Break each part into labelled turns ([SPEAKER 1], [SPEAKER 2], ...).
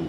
[SPEAKER 1] 2।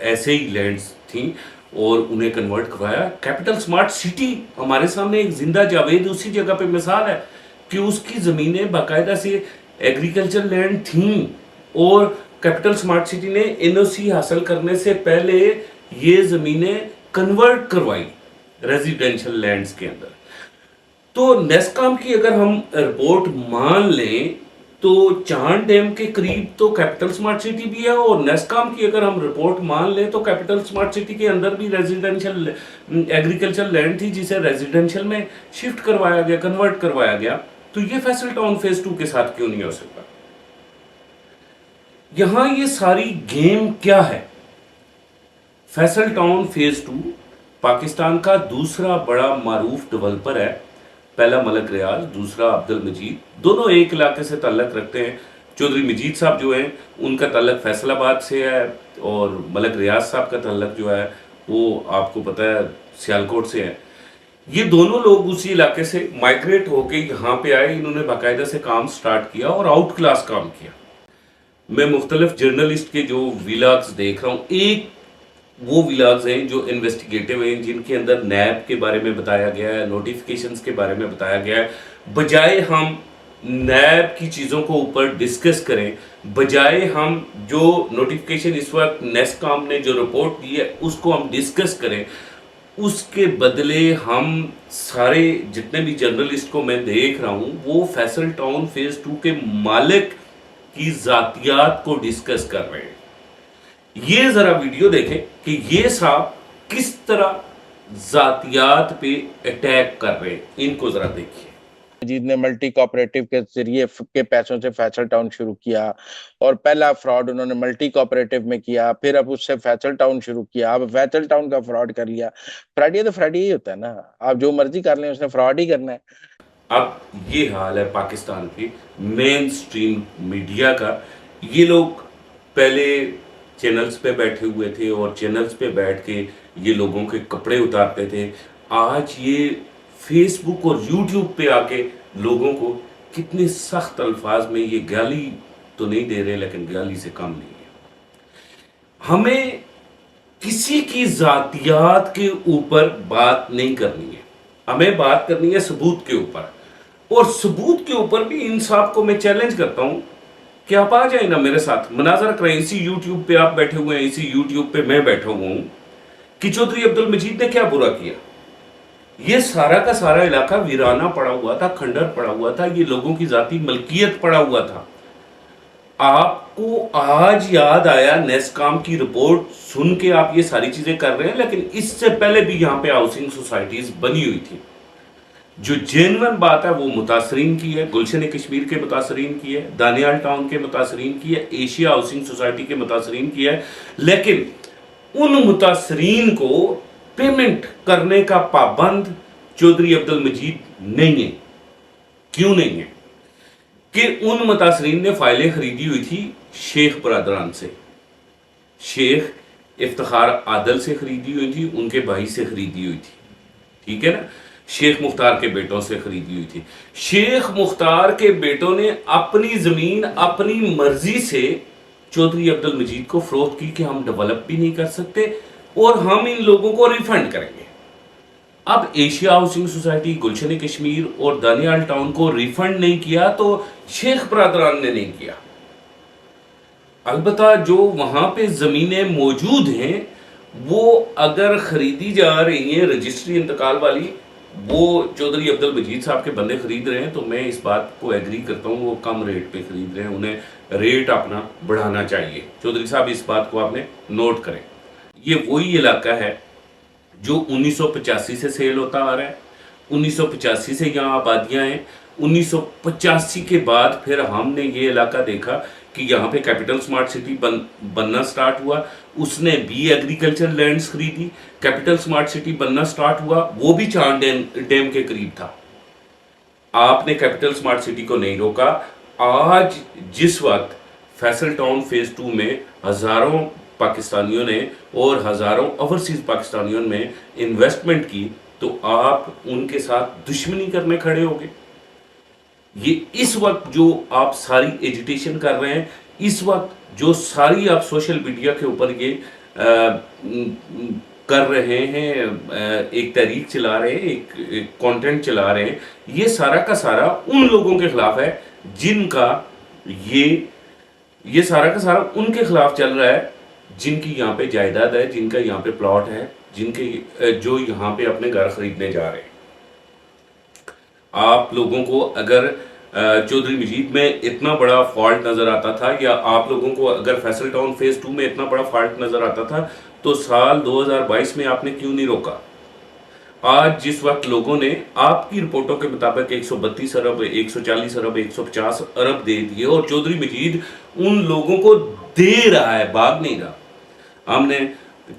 [SPEAKER 1] ایسے ہی لینڈز تھیں اور انہیں کنورٹ کروایا. کیپٹل سمارٹ سٹی ہمارے سامنے ایک زندہ جاوید اسی جگہ پہ مثال ہے کہ اس کی زمینیں باقاعدہ سے ایگریکلچر لینڈ تھیں اور کیپٹل سمارٹ سٹی نے این او سی حاصل کرنے سے پہلے یہ زمینیں کنورٹ کروائی ریزیڈینشل لینڈز کے اندر. تو نیسکام کی اگر ہم رپورٹ مان لیں تو چاند ڈیم کے قریب تو کیپٹل سمارٹ سٹی بھی ہے اور نیسکام کی اگر ہم رپورٹ مان لیں تو کیپٹل سمارٹ سٹی کے اندر بھی ریزیڈینشل ایگریکلچر لینڈ تھی جسے ریزیڈینشل میں شفٹ کروایا گیا, کنورٹ کروایا گیا. تو یہ فیصل ٹاؤن فیز 2 کے ساتھ کیوں نہیں ہو سکتا؟ یہاں یہ ساری گیم کیا ہے؟ فیصل ٹاؤن فیز 2 پاکستان کا دوسرا بڑا معروف ڈیولپر ہے. پہلا ملک ریاض, دوسرا عبد المجید. دونوں ایک علاقے سے تعلق رکھتے ہیں. چودھری مجید صاحب جو ہیں ان کا تعلق فیصل آباد سے ہے اور ملک ریاض صاحب کا تعلق جو ہے وہ آپ کو پتہ ہے سیالکوٹ سے ہے. یہ دونوں لوگ اسی علاقے سے مائگریٹ ہو کے یہاں پہ آئے. انہوں نے باقاعدہ سے کام سٹارٹ کیا اور آؤٹ کلاس کام کیا. میں مختلف جرنلسٹ کے جو ویلاگز دیکھ رہا ہوں, ایک وہ ویلاگز ہیں جو انویسٹیگیٹو ہیں جن کے اندر نیب کے بارے میں بتایا گیا ہے, نوٹیفیکیشنز کے بارے میں بتایا گیا ہے. بجائے ہم نیب کی چیزوں کو اوپر ڈسکس کریں, بجائے ہم جو نوٹیفیکیشن اس وقت نیسکام نے جو رپورٹ دی ہے اس کو ہم ڈسکس کریں, اس کے بدلے ہم سارے جتنے بھی جرنلسٹ کو میں دیکھ رہا ہوں وہ فیصل ٹاؤن فیز 2 کے مالک کی ذاتیات کو ڈسکس کر رہے ہیں. یہ ذرا ویڈیو دیکھیں کہ یہ صاحب کس طرح ذاتیات پہ اٹیک کر رہے ہیں. ان کو ذرا دیکھیے.
[SPEAKER 2] مجید نے ملٹی کوآپریٹو کے ذریعے کے پیسوں سے فیصل ٹاؤن شروع کیا اور پہلا فراڈ انہوں نے ملٹی کوآپریٹو میں کیا, پھر اب اس سے فیصل ٹاؤن شروع کیا, اب فیصل ٹاؤن کا فراڈ کر لیا. فراڈی تو فراڈی ہی ہوتا ہے نا, آپ جو مرضی کر لیں اس نے فراڈ ہی کرنا ہے.
[SPEAKER 1] اب یہ حال ہے پاکستان کی مین سٹریم میڈیا کا. یہ لوگ پہلے چینلز پہ بیٹھے ہوئے تھے اور چینلز پہ بیٹھ کے یہ لوگوں کے کپڑے اتارتے تھے. آج یہ فیس بک اور یوٹیوب پہ آ کے لوگوں کو کتنے سخت الفاظ میں یہ گالی تو نہیں دے رہے لیکن گالی سے کم نہیں ہے. ہمیں کسی کی ذاتیات کے اوپر بات نہیں کرنی ہے, ہمیں بات کرنی ہے ثبوت کے اوپر. اور ثبوت کے اوپر بھی ان صاحب کو میں چیلنج کرتا ہوں کہ آپ آ جائیں نا میرے ساتھ مناظرہ کریں. اسی یوٹیوب پہ آپ بیٹھے ہوئے ہیں, اسی یوٹیوب پہ میں بیٹھا ہوا ہوں کہ چودھری عبد المجید نے کیا برا کیا. یہ سارا کا سارا علاقہ ویرانہ پڑا ہوا تھا, کھنڈر پڑا ہوا تھا, یہ لوگوں کی ذاتی ملکیت پڑا ہوا تھا. آپ کو آج یاد آیا نیسکام کی رپورٹ سن کے آپ یہ ساری چیزیں کر رہے ہیں, لیکن اس سے پہلے بھی یہاں پہ ہاؤسنگ سوسائٹیز بنی ہوئی تھی. جو جینون بات ہے وہ متاثرین کی ہے, گلشن کشمیر کے متاثرین کی ہے, دانیال ٹاؤن کے متاثرین کی ہے, ایشیا ہاؤسنگ سوسائٹی کے متاثرین کی ہے. لیکن ان متاثرین کو پیمنٹ کرنے کا پابند چودھری عبد المجید نہیں ہے. کیوں نہیں ہے؟ کہ ان متاثرین نے فائلیں خریدی ہوئی تھی شیخ برادران سے, شیخ افتخار عادل سے خریدی ہوئی تھی, ان کے بھائی سے خریدی ہوئی تھی, ٹھیک ہے نا, شیخ مختار کے بیٹوں سے خریدی ہوئی تھی. شیخ مختار کے بیٹوں نے اپنی زمین اپنی مرضی سے چودھری عبد المجید کو فروخت کی کہ ہم ڈیولپ بھی نہیں کر سکتے اور ہم ان لوگوں کو ریفنڈ کریں گے. اب ایشیا ہاؤسنگ سوسائٹی, گلشن کشمیر اور دانیال ٹاؤن کو ریفنڈ نہیں کیا تو شیخ برادران نے نہیں کیا. البتہ جو وہاں پہ زمینیں موجود ہیں وہ اگر خریدی جا رہی ہیں رجسٹری انتقال والی, وہ چودھری عبد المجید صاحب کے بندے خرید رہے ہیں, تو میں اس بات کو ایگری کرتا ہوں, وہ کم ریٹ پہ خرید رہے ہیں, انہیں ریٹ اپنا بڑھانا چاہیے. چودھری صاحب اس بات کو آپ نے نوٹ کریں. یہ وہی علاقہ ہے جو 1985 سے سیل ہوتا آ رہا ہے. 1985 سے یہاں آبادیاں ہیں. 1985 کے بعد پھر ہم نے یہ علاقہ دیکھا کہ یہاں پہ کیپٹل سمارٹ سٹی بننا سٹارٹ ہوا. اس نے بھی ایگریکلچر لینڈز خریدی. کیپٹل سمارٹ سٹی بننا سٹارٹ ہوا, وہ بھی چاند ڈیم کے قریب تھا. آپ نے کیپٹل سمارٹ سٹی کو نہیں روکا. آج جس وقت فیصل ٹاؤن فیز 2 میں ہزاروں پاکستانیوں نے اور ہزاروں اوورسیز پاکستانیوں نے انویسٹمنٹ کی, تو آپ ان کے ساتھ دشمنی کرنے کھڑے ہو گئے. یہ اس وقت جو آپ ساری ایجیٹیشن کر رہے ہیں, اس وقت جو ساری آپ سوشل میڈیا کے اوپر یہ کر رہے ہیں، ایک تحریک چلا رہے ہیں، ایک کانٹینٹ چلا رہے ہیں، یہ سارا کا سارا ان لوگوں کے خلاف ہے جن کا یہ سارا کا سارا ان کے خلاف چل رہا ہے جن کی یہاں پہ جائیداد ہے، جن کا یہاں پہ پلاٹ ہے، جو یہاں پہ اپنے گھر خریدنے جا رہے ہیں۔ آپ لوگوں کو اگر چودھری مجید میں اتنا بڑا فالٹ نظر آتا تھا، یا آپ لوگوں کو اگر فیصل ٹاؤن فیز 2 میں اتنا بڑا فالٹ نظر آتا تھا، تو سال 2022 میں آپ نے کیوں نہیں روکا؟ آج جس وقت لوگوں نے آپ کی رپورٹوں کے مطابق 132 ارب 140 ارب 150 ارب دے دیے، اور چودھری مجید ان لوگوں کو دے رہا ہے، بھاگ نہیں رہا۔ ہم نے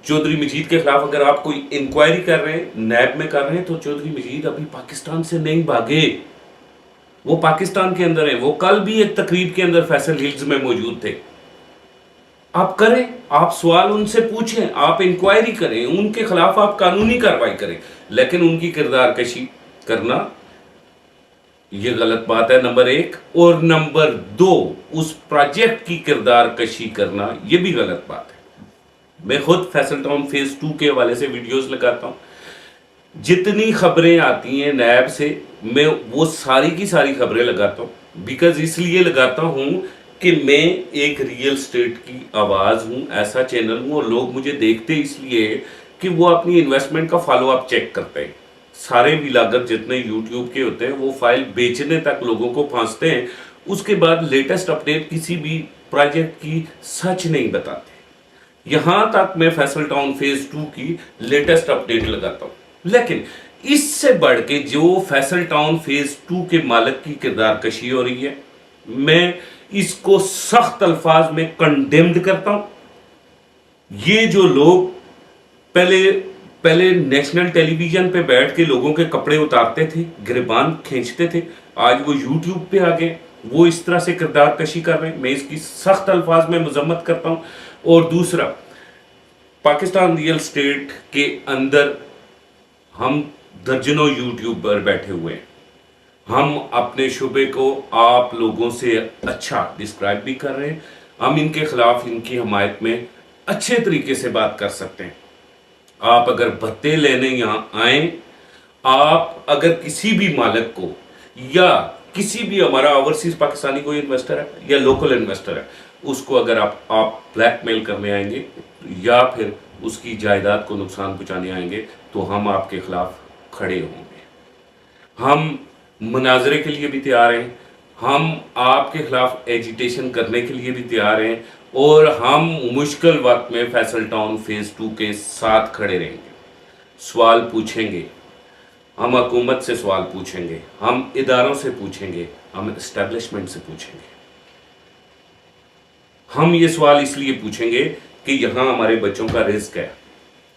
[SPEAKER 1] چودھری مجید کے خلاف اگر آپ کوئی انکوائری کر رہے ہیں، نیب میں کر رہے ہیں، تو چودھری مجید ابھی پاکستان سے نہیں بھاگے، وہ پاکستان کے اندر ہیں۔ وہ کل بھی ایک تقریب کے اندر فیصل ہلز میں موجود تھے۔ آپ کریں، آپ سوال ان سے پوچھیں، آپ انکوائری کریں، ان کے خلاف آپ قانونی کارروائی کریں، لیکن ان کی کردار کشی کرنا یہ غلط بات ہے، نمبر 1، اور نمبر 2 اس پروجیکٹ کی کردار کشی کرنا یہ بھی غلط بات ہے۔ میں خود فیصل ٹاؤن فیز 2 کے حوالے سے ویڈیوز لگاتا ہوں، جتنی خبریں آتی ہیں نیب سے میں وہ ساری کی ساری خبریں لگاتا ہوں، بیکاز اس لیے لگاتا ہوں کہ میں ایک ریئل اسٹیٹ کی آواز ہوں، ایسا چینل ہوں، اور لوگ مجھے دیکھتے اس لیے کہ وہ اپنی انویسٹمنٹ کا فالو اپ چیک کرتے ہیں۔ سارے ولاگر جتنے یوٹیوب کے ہوتے ہیں وہ فائل بیچنے تک لوگوں کو پھانستے ہیں، اس کے بعد لیٹسٹ اپڈیٹ کسی بھی پروجیکٹ کی سچ نہیں بتاتے۔ یہاں تک میں فیصل ٹاؤن فیز 2 کی لیٹسٹ اپڈیٹ لگاتا ہوں، لیکن اس سے بڑھ کے جو فیصل ٹاؤن فیز 2 کے مالک کی کردار کشی ہو رہی ہے، میں اس کو سخت الفاظ میں کنڈیمڈ کرتا ہوں۔ یہ جو لوگ پہلے نیشنل ٹیلی ویژن پہ بیٹھ کے لوگوں کے کپڑے اتارتے تھے، گریبان کھینچتے تھے، آج وہ یوٹیوب پہ آگے وہ اس طرح سے کردار کشی کر رہے ہیں، میں اس کی سخت الفاظ میں مذمت کرتا ہوں۔ اور دوسرا، پاکستان ریئل اسٹیٹ کے اندر ہم درجنوں یوٹیوبر بیٹھے ہوئے ہیں، ہم اپنے شعبے کو آپ لوگوں سے اچھا ڈسکرائب بھی کر رہے ہیں، ہم ان کے خلاف ان کی حمایت میں اچھے طریقے سے بات کر سکتے ہیں۔ آپ اگر بھتے لینے یہاں آئیں، آپ اگر کسی بھی مالک کو یا کسی بھی ہمارا اوورسیز پاکستانی کوئی انویسٹر ہے یا لوکل انویسٹر ہے، اس کو اگر آپ بلیک میل کرنے آئیں گے یا پھر اس کی جائیداد کو نقصان پہنچانے آئیں گے، تو ہم آپ کے خلاف کھڑے ہوں گے۔ ہم مناظرے کے لیے بھی تیار ہیں، ہم آپ کے خلاف ایجیٹیشن کرنے کے لیے بھی تیار ہیں، اور ہم مشکل وقت میں فیصل ٹاؤن فیز 2 کے ساتھ کھڑے رہیں گے۔ سوال پوچھیں گے، ہم حکومت سے سوال پوچھیں گے، ہم اداروں سے پوچھیں گے، ہم اسٹیبلشمنٹ سے پوچھیں گے۔ ہم یہ سوال اس لیے پوچھیں گے کہ یہاں ہمارے بچوں کا رزق ہے۔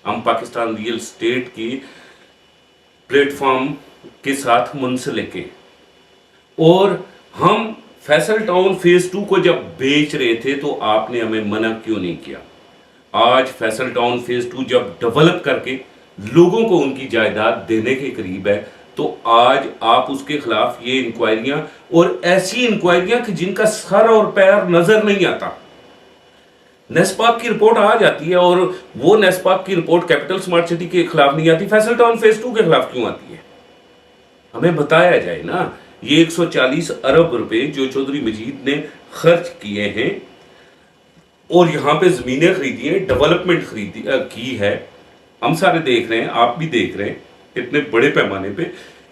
[SPEAKER 1] ہم پاکستان ریئل اسٹیٹ کی پلیٹ فارم کے ساتھ منسلک ہیں، اور ہم فیصل ٹاؤن فیز 2 کو جب بیچ رہے تھے تو آپ نے ہمیں منع کیوں نہیں کیا؟ آج فیصل ٹاؤن فیز 2 جب ڈیولپ کر کے لوگوں کو ان کی جائیداد دینے کے قریب ہے، تو آج آپ اس کے خلاف یہ انکوائریاں، اور ایسی انکوائریاں کہ جن کا سر اور پیر نظر نہیں آتا۔ نیسپاک کی رپورٹ آ جاتی ہے، اور وہ نیسپاک کی رپورٹ کیپٹل سمارٹ سٹی کے خلاف نہیں آتی، فیصل ٹاؤن فیز 2 کے خلاف کیوں آتی ہے؟ ہمیں بتایا جائے نا۔ یہ 140 ارب روپے جو چودھری مجید نے خرچ کیے ہیں اور یہاں پہ زمینیں خریدی ہیں، ڈیولپمنٹ کی ہے، ہم سارے دیکھ رہے ہیں، آپ بھی دیکھ رہے ہیں، اتنے بڑے پیمانے پہ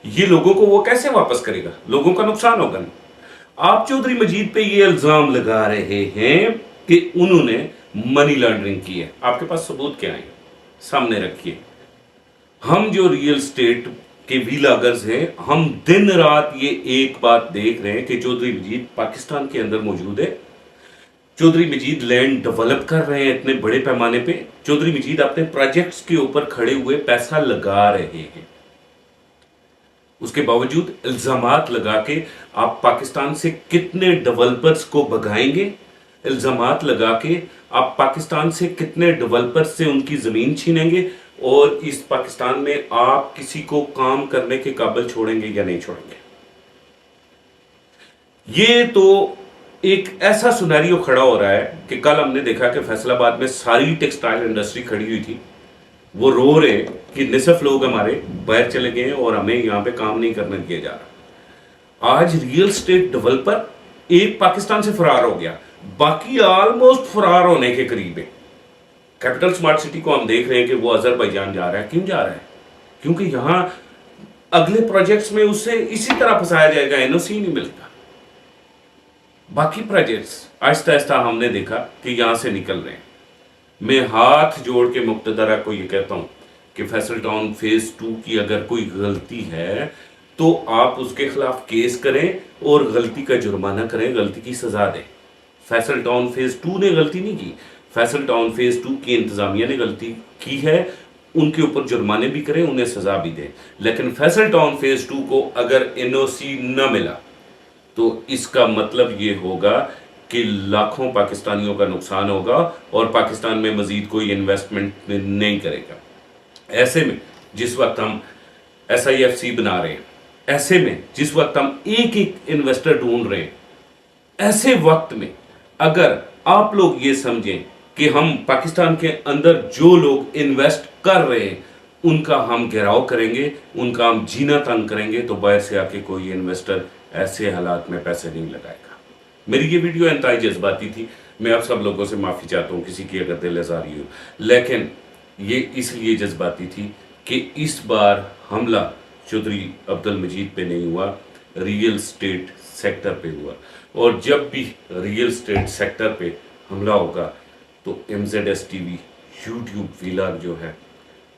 [SPEAKER 1] یہ لوگوں کو وہ کیسے واپس کرے گا؟ لوگوں کا نقصان ہوگا نہیں۔ آپ چودھری مجید پہ یہ الزام لگا رہے ہیں کہ انہوں نے منی لانڈرنگ کی ہے۔ آپ کے پاس ثبوت کیا ہیں؟ سامنے رکھیے۔ ہم جو ریئل اسٹیٹ کے ویلاگرز ہیں، ہم دن رات یہ ایک بات دیکھ رہے ہیں کہ چودھری مجید پاکستان کے اندر موجود ہے، چودھری مجید لینڈ ڈیولپ کر رہے ہیں اتنے بڑے پیمانے پہ، چودھری مجید اپنے پروجیکٹس کے اوپر کھڑے ہوئے پیسہ لگا رہے ہیں۔ اس کے باوجود الزامات لگا کے آپ پاکستان سے کتنے ڈیولپرز کو بھگائیں گے؟ الزامات لگا کے آپ پاکستان سے کتنے ڈیولپرز سے ان کی زمین چھینیں گے؟ اور اس پاکستان میں آپ کسی کو کام کرنے کے قابل چھوڑیں گے یا نہیں چھوڑیں گے؟ یہ تو ایک ایسا سنیریو کھڑا ہو رہا ہے کہ کل ہم نے دیکھا کہ فیصل آباد میں ساری ٹیکسٹائل انڈسٹری کھڑی ہوئی تھی، وہ رو رہے کہ نصف لوگ ہمارے باہر چلے گئے ہیں اور ہمیں یہاں پہ کام نہیں کرنے دیا جا رہا۔ آج ریئل اسٹیٹ ڈیولپر ایک پاکستان سے فرار ہو گیا، باقی آلموسٹ فرار ہونے کے قریب ہے۔ کیپٹل سمارٹ سٹی کو ہم دیکھ رہے ہیں کہ وہ آذربائیجان جا رہا ہے۔ کیوں جا رہا ہے؟ کیونکہ یہاں اگلے پروجیکٹس میں اس سے اسی طرح پھنسایا جائے گا، NOC نہیں ملے گا۔ باقی پروجیکٹس آہستہ آہستہ ہم نے دیکھا کہ یہاں سے نکل رہے ہیں۔ میں ہاتھ جوڑ کے مقتدرہ کو یہ کہتا ہوں کہ فیصل ٹاؤن فیز 2 کی اگر کوئی غلطی ہے تو آپ اس کے خلاف کیس کریں اور غلطی کا جرمانہ کریں، غلطی کی سزا دیں۔ فیصل ٹاؤن فیز 2 نے غلطی نہیں کی، فیصل ٹاؤن فیز 2 کی انتظامیہ نے غلطی کی ہے، ان کے اوپر جرمانے بھی کریں، انہیں سزا بھی دیں۔ لیکن فیصل ٹاؤن فیز 2 کو اگر NOC نہ ملا تو اس کا مطلب یہ ہوگا کہ لاکھوں پاکستانیوں کا نقصان ہوگا اور پاکستان میں مزید کوئی انویسٹمنٹ نہیں کرے گا۔ ایسے میں جس وقت ہم SIFC بنا رہے ہیں، ایسے میں جس وقت ہم ایک ایک انویسٹر ڈھونڈ رہے ہیں، ایسے وقت میں اگر آپ لوگ یہ سمجھیں کہ ہم پاکستان کے اندر جو لوگ انویسٹ کر رہے ہیں ان کا ہم گھیراؤ کریں گے، ان کا ہم جینا تنگ کریں گے، تو باہر سے آ کے کوئی انویسٹر ایسے حالات میں پیسے نہیں لگائے گا۔ میری یہ ویڈیو انتہائی جذباتی تھی، میں آپ سب لوگوں سے معافی چاہتا ہوں کسی کی اگر دل آزاری ہو، لیکن یہ اس لیے جذباتی تھی کہ اس بار حملہ چودھری عبدالمجید پہ نہیں ہوا، ریئل اسٹیٹ سیکٹر پہ ہوا، اور جب بھی ریئل اسٹیٹ سیکٹر پہ حملہ ہوگا تو MZS TV YouTube ویلاگ جو ہے،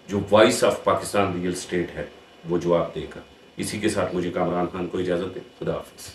[SPEAKER 1] جو voice of Pakistan real estate ہے، وہ جواب دے گا۔ اسی کے ساتھ مجھے کامران خان کو اجازت دے، خدا حافظ۔